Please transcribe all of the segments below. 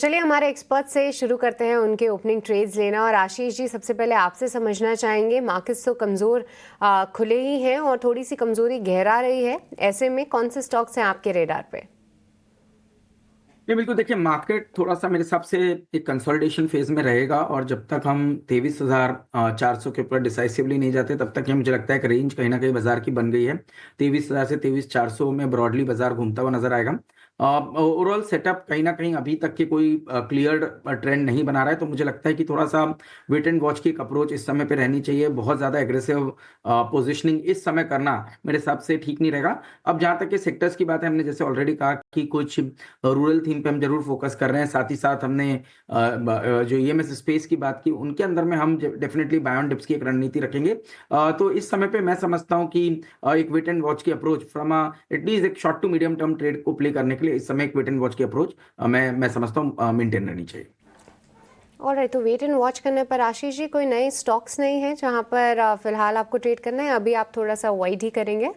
चलिए हमारे एक्सपर्ट से शुरू करते हैं उनके ओपनिंग ट्रेड्स लेना। और आशीष जी, सबसे पहले आपसे समझना चाहेंगे, मार्केट्स तो कमज़ोर खुले ही हैं और थोड़ी सी कमज़ोरी गहरा रही है, ऐसे में कौन से स्टॉक्स हैं आपके रेडार पे? नहीं, बिल्कुल। देखिए, मार्केट थोड़ा सा मेरे हिसाब से एक कंसोलिडेशन फेज में रहेगा और जब तक हम 23,400 के ऊपर डिसाइसिवली नहीं जाते तब तक ये मुझे लगता है कि रेंज कहीं ना कहीं बाजार की बन गई है। 23,000 से 23,400 में ब्रॉडली बाजार घूमता हुआ नजर आएगा। ओवरऑल सेटअप कहीं ना कहीं अभी तक के कोई क्लियर ट्रेंड नहीं बना रहा है, तो मुझे लगता है कि थोड़ा सा वेट एंड वॉच की अप्रोच इस समय पे रहनी चाहिए। बहुत ज़्यादा एग्रेसिव पोजिशनिंग इस समय करना मेरे हिसाब से ठीक नहीं रहेगा। अब जहाँ तक के सेक्टर्स की बात है, हमने जैसे ऑलरेडी कहा कि कुछ रूरल थीम पे हम जरूर फोकस कर रहे हैं। साथ ही साथ हमने जो ईएमएस स्पेस की बात की, उनके अंदर में हम डेफिनेटली बाय ऑन डिप्स की एक रणनीति रखेंगे। तो इस समय पे मैं समझता हूं कि एक वेट एंड वॉच की अप्रोच फ्रॉम एटलीस्ट एक short to medium term trade को प्ले करने के लिए इस समय एक वेट एंड वॉच की अप्रोच मैं समझता हूँ मेंटेन रहनी चाहिए। और तो वेट एंड वॉच करने पर आशीष जी, कोई नए स्टॉक्स नहीं है जहां पर फिलहाल आपको ट्रेड करना है? अभी आप थोड़ा सा अवॉइड ही करेंगे?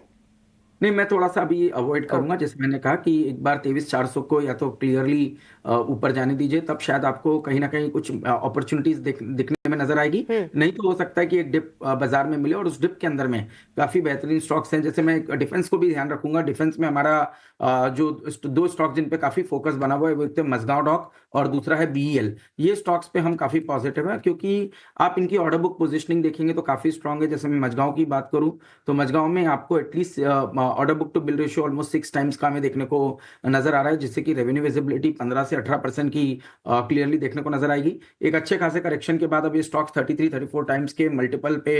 नहीं, मैं थोड़ा सा अभी अवॉइड करूंगा। ओके। जैसे मैंने कहा कि एक बार 23,400 को या तो क्लियरली ऊपर जाने दीजिए, तब शायद आपको कहीं ना कहीं कुछ अपॉर्चुनिटीज दिखने में नजर आएगी। हम्म। नहीं तो हो सकता है कि एक डिप बाजार में मिले और उस डिप के अंदर में काफी बेहतरीन स्टॉक्स हैं। जैसे मैं डिफेंस को भी ध्यान रखूंगा। डिफेंस में हमारा जो दो स्टॉक जिन पे काफी फोकस बना हुआ है, वो एक तो मझगांव डॉक और दूसरा है बीईएल। ये स्टॉक्स पे हम काफी पॉजिटिव है, क्योंकि आप इनकी ऑर्डर बुक पोजिशनिंग देखेंगे तो काफी स्ट्रांग है। जैसे मैं मझगांव की बात करूं तो मझगांव में आपको at least order book to bill ratio almost 6 times का हमें देखने को नजर आ रहा है, जिससे कि रेवेन्यू विजिबिलिटी 15 से 18% की क्लियरली देखने को नजर आएगी। एक अच्छे खासे करेक्शन के बाद अब ये स्टॉक्स 33-34 टाइम्स के मल्टीपल पे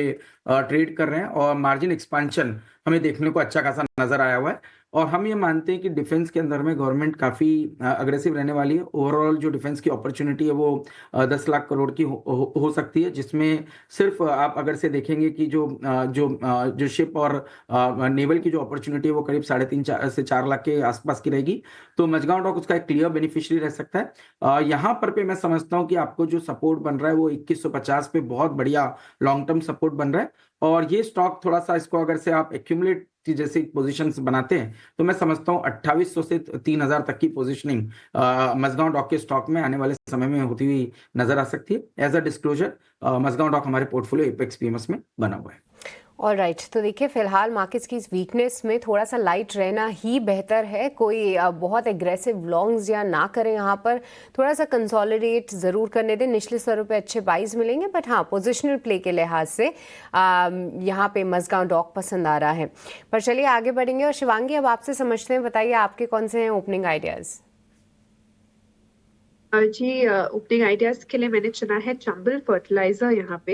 ट्रेड कर रहे हैं और मार्जिन एक्सपांशन हमें देखने को अच्छा खासा नजर आया हुआ है। और हम ये मानते हैं कि डिफेंस के अंदर में गवर्नमेंट काफी अग्रेसिव रहने वाली है। ओवरऑल जो डिफेंस की अपॉर्चुनिटी है वो 10 लाख करोड़ की हो सकती है, जिसमें सिर्फ आप अगर से देखेंगे कि जो शिप और नेवल की जो अपॉर्चुनिटी है वो करीब 3.5 से 4 लाख के आसपास की रहेगी। तो मझगांव डॉक उसका एक क्लियर बेनिफिशियरी रह सकता है। यहाँ पर पे मैं समझता हूँ कि आपको जो सपोर्ट बन रहा है वो 2150 पे बहुत बढ़िया लॉन्ग टर्म सपोर्ट बन रहा है। और ये स्टॉक थोड़ा सा, इसको अगर से आप एक्यूमुलेट की जैसे पोजीशंस बनाते हैं, तो मैं समझता हूँ 2800 से 3000 तक की पोजीशनिंग मझगांव डॉक के स्टॉक में आने वाले समय में होती हुई नजर आ सकती है। As a disclosure, Mazagon dock हमारे पोर्टफोलियो एपेक्स पीएमएस में बना हुआ है। और राइट, तो देखिए फिलहाल मार्केट्स की इस वीकनेस में थोड़ा सा लाइट रहना ही बेहतर है। कोई बहुत एग्रेसिव लॉन्ग्स या ना करें यहाँ पर, थोड़ा सा कंसोलिडेट ज़रूर करने दें। निचले स्तरों पे अच्छे बाइज मिलेंगे, बट हाँ, पोजिशनल प्ले के लिहाज से यहाँ पे मझगांव डॉक पसंद आ रहा है। पर चलिए आगे बढ़ेंगे और शिवांगी, अब आपसे समझते हैं, बताइए आपके कौन से हैं ओपनिंग आइडियाज़? जी, ओपनिंग आइडियाज के लिए मैंने चुना है चंबल फर्टिलाइजर। यहाँ पे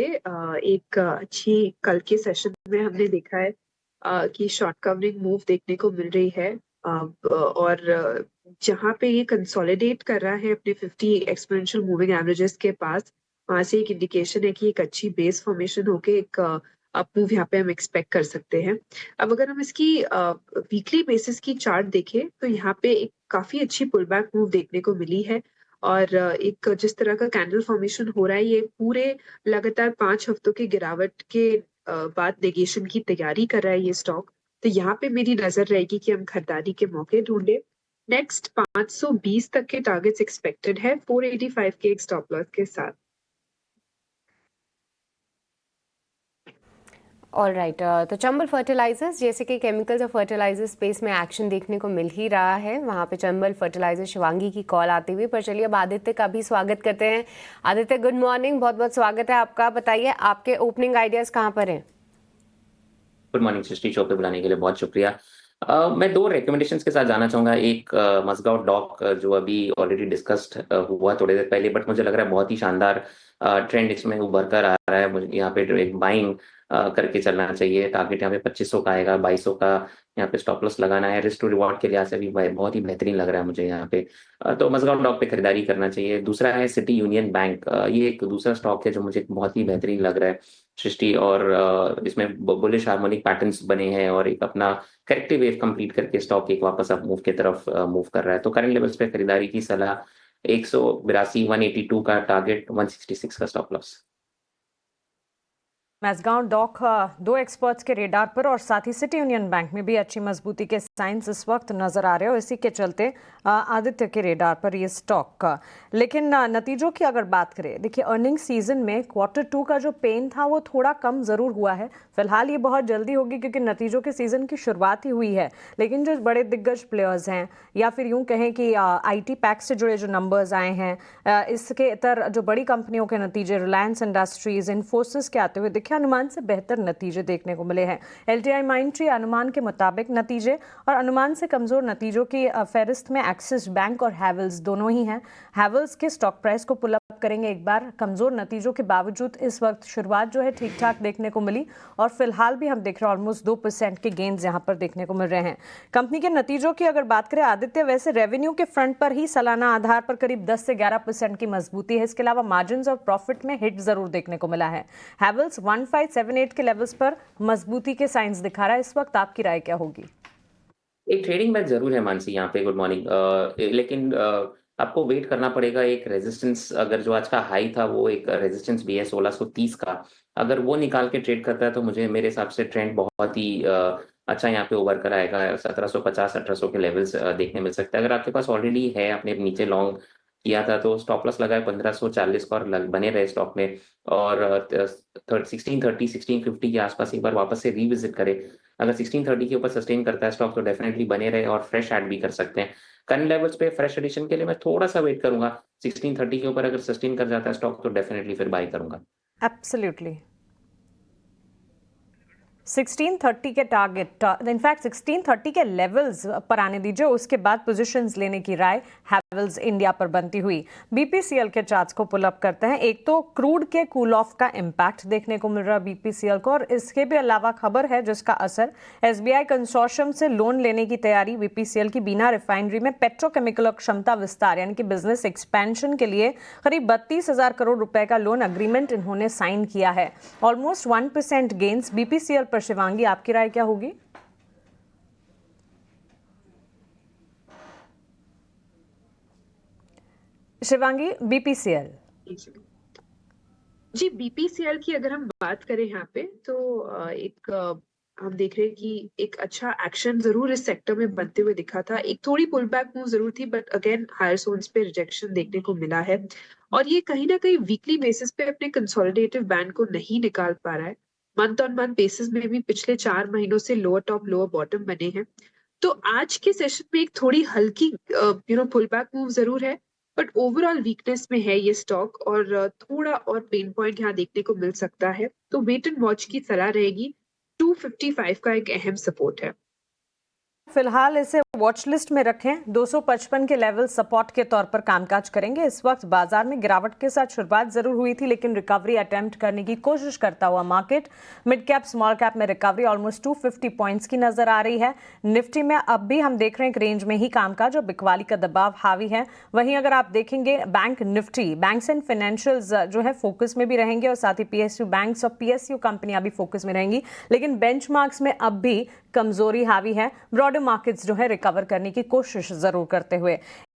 एक अच्छी कल के सेशन में हमने देखा है कि शॉर्ट कवरिंग मूव देखने को मिल रही है। और जहाँ पे ये कंसोलिडेट कर रहा है अपने 50 एक्सपोनेंशियल मूविंग एवरेजेस के पास, वहां से एक इंडिकेशन है कि एक अच्छी बेस फॉर्मेशन होके एक अप मूव यहाँ पे हम एक्सपेक्ट कर सकते हैं। अब अगर हम इसकी वीकली बेसिस की चार्ट देखें तो यहाँ पे एक काफी अच्छी पुल बैक मूव देखने को मिली है। और एक जिस तरह का कैंडल फॉर्मेशन हो रहा है, ये पूरे लगातार 5 हफ्तों की गिरावट के बाद नेगेशन की तैयारी कर रहा है ये स्टॉक। तो यहाँ पे मेरी नजर रहेगी कि हम खरीदारी के मौके ढूंढे। नेक्स्ट 520 तक के टारगेट्स एक्सपेक्टेड है, 485 के एक स्टॉप लॉस के साथ। ऑल राइट, तो चंबल फर्टिलाइजर्स जैसे कि केमिकल्स और फर्टिलाइजर स्पेस में एक्शन देखने को मिल ही रहा है, वहाँ पे चंबल फर्टिलाइजर शिवांगी की कॉल आती हुई। पर चलिए अब आदित्य का भी स्वागत करते हैं। आदित्य, गुड मॉर्निंग, बहुत बहुत स्वागत है आपका। बताइए आपके ओपनिंग आइडियाज़ कहाँ पर हैं? गुड मॉर्निंग सृष्टि, शो पे बुलाने के लिए बहुत शुक्रिया। मैं दो रिकमेंडेशंस के साथ जाना चाहूंगा। एक मझगांव डॉक, जो अभी ऑलरेडी डिस्कस्ड हुआ थोड़ी देर पहले, बट मुझे लग रहा है बहुत ही शानदार ट्रेंड इसमें उभर कर आ रहा है। मुझे यहाँ पे एक बाइंग करके चलना चाहिए। टारगेट यहाँ पे 2500 का आएगा, 2200 का यहाँ पे स्टॉप लॉस लगाना है। रिस्क टू रिवॉर्ड के लिहाज से भी बहुत ही बेहतरीन लग रहा है मुझे यहाँ पे। तो मझगांव डॉक पे खरीदारी करना चाहिए। दूसरा है सिटी यूनियन बैंक। ये एक दूसरा स्टॉक है जो मुझे बहुत ही बेहतरीन लग रहा है सृष्टि। और इसमें बुलिश हार्मोनिक पैटर्न्स बने हैं और एक अपना करेक्टिव वेव कंप्लीट करके स्टॉक एक वापस अप मूव की तरफ मूव कर रहा है। तो करंट लेवल्स पे खरीदारी की सलाह। 182 182 का टारगेट, 166 का स्टॉप लॉस। मैसगांव डॉक दो एक्सपर्ट्स के रेडार पर और साथ ही सिटी यूनियन बैंक में भी अच्छी मजबूती के साइंस इस वक्त नजर आ रहे हैं और इसी के चलते आदित्य के रेडार पर ये स्टॉक का। लेकिन नतीजों की अगर बात करें, देखिए अर्निंग सीजन में Q2 का जो पेन था वो थोड़ा कम जरूर हुआ है। फिलहाल ये बहुत जल्दी होगी क्योंकि नतीजों के सीजन की शुरुआत ही हुई है, लेकिन जो बड़े दिग्गज प्लेयर्स हैं या फिर यूं कहें कि IT पैक से जुड़े जो नंबर्स आए हैं, इसके इतर जो बड़ी कंपनियों के नतीजे रिलायंस इंडस्ट्रीज, इन्फोसिस के आते हुए देखिए अनुमान से बेहतर नतीजे देखने को मिले हैं। LTI माइंडट्री अनुमान के मुताबिक नतीजे और अनुमान से कमजोर नतीजों की फहरिस्त में एक्सिस बैंक और हैवेल्स दोनों ही हैं। हैवेल्स के स्टॉक प्राइस को पुल अप करेंगे एक बार। कमजोर नतीजों के बावजूद इस वक्त शुरुआत जो है ठीक ठाक देखने को मिली और फिलहाल भी हम देख रहे हैं ऑलमोस्ट 2% के गेन्स यहां पर देखने को मिल रहे हैं। कंपनी के नतीजों की अगर बात करें आदित्य, वैसे रेवेन्यू के फ्रंट पर ही सालाना आधार पर करीब 10 से 11% की मजबूती है। इसके अलावा मार्जिन और प्रॉफिट में हिट जरूर देखने को मिला है। हैवेल्स 1578 के लेवल्स पर मजबूती के साइंस दिखा रहा है। इस वक्त आपकी राय क्या होगी? एक ट्रेडिंग बैच जरूर है मानसी यहाँ पे। Good morning. लेकिन आपको वेट करना पड़ेगा। एक रेजिस्टेंस, अगर जो आज का हाई था वो एक रेजिस्टेंस भी है 1630 का, अगर वो निकाल के ट्रेड करता है तो मुझे मेरे हिसाब से ट्रेंड बहुत ही अच्छा यहाँ पे ओवर कर आएगा। 1750-1800 के लेवल्स देखने मिल सकते हैं। अगर आपके पास ऑलरेडी है, आपने नीचे लॉन्ग किया था तो स्टॉप लॉस लगाए 1540 का और बने रहे स्टॉक में, और 1630 1650 के आसपास एक बार वापस से रिविजिट करे। अगर 1630 के ऊपर सस्टेन करता है स्टॉक तो डेफिनेटली बने रहे और फ्रेश ऐड भी कर सकते हैं। करंट लेवल्स पे फ्रेश एडिशन के लिए मैं थोड़ा सा वेट करूंगा। 1630 के ऊपर अगर सस्टेन कर जाता है स्टॉक तो डेफिनेटली फिर बाय करूंगा। एब्सोल्युटली। 1630 के टारगेट, इनफैक्ट 1630 के लेवल्स पर आने दीजिए, उसके बाद पोजीशंस लेने की राय हैवेल्स इंडिया पर बनती हुई। BPCL के चार्ट्स को पुल अप करते हैं। एक तो क्रूड के कूल ऑफ का इम्पैक्ट देखने को मिल रहा है BPCL को, और इसके भी अलावा खबर है जिसका असर SBI कंसोर्शियम से लोन लेने की तैयारी। BPCL की बीना रिफाइनरी में पेट्रोकेमिकल और क्षमता विस्तार यानी कि बिजनेस एक्सपेंशन के लिए करीब 32,000 करोड़ रुपए का लोन अग्रीमेंट इन्होंने साइन किया है। ऑलमोस्ट 1% गेन्स BPCL पर। शिवांगी, आपकी राय क्या होगी? शिवांगी, BPCL। जी, BPCL की अगर हम बात करें यहाँ पे तो हम देख रहे हैं कि एक अच्छा एक्शन जरूर इस सेक्टर में बनते हुए दिखा था। एक थोड़ी पुल बैक मूव जरूर थी, बट अगेन हायर जोन्स पे रिजेक्शन देखने को मिला है और ये कहीं ना कहीं वीकली बेसिस पे अपने कंसोलिडेटिव बैंड को नहीं निकाल पा रहा है। मंथ ऑन मंथ बेसिस में भी पिछले 4 महीनों से लोअर टॉप लोअर बॉटम बने हैं। तो आज के सेशन में एक थोड़ी हल्की पुल बैक मूव जरूर है, बट ओवरऑल वीकनेस में है ये स्टॉक और थोड़ा और पेन पॉइंट यहाँ देखने को मिल सकता है। तो वेट एंड वॉच की सलाह रहेगी। 255 का एक अहम सपोर्ट है। फिलहाल इसे वॉच लिस्ट में रखें। 255 के लेवल सपोर्ट के तौर पर कामकाज करेंगे। इस वक्त बाजार में गिरावट के साथ शुरुआत जरूर हुई थी, लेकिन रिकवरी अटेम्प्ट करने की कोशिश करता हुआ market mid cap small cap में रिकवरी ऑलमोस्ट 250 पॉइंट्स की नजर आ रही है। निफ्टी में अब भी हम देख रहे हैं एक रेंज में ही कामकाज और बिकवाली का दबाव हावी है। वहीं अगर आप देखेंगे bank Nifty, banks and financials जो है फोकस में भी रहेंगे और साथ ही PSU बैंक्स और PSU कंपनियां भी फोकस में रहेंगी, लेकिन बेंचमार्क्स में अब भी कमजोरी हावी है। ब्रॉडर मार्केट्स जो है रिकवर करने की कोशिश जरूर करते हुए।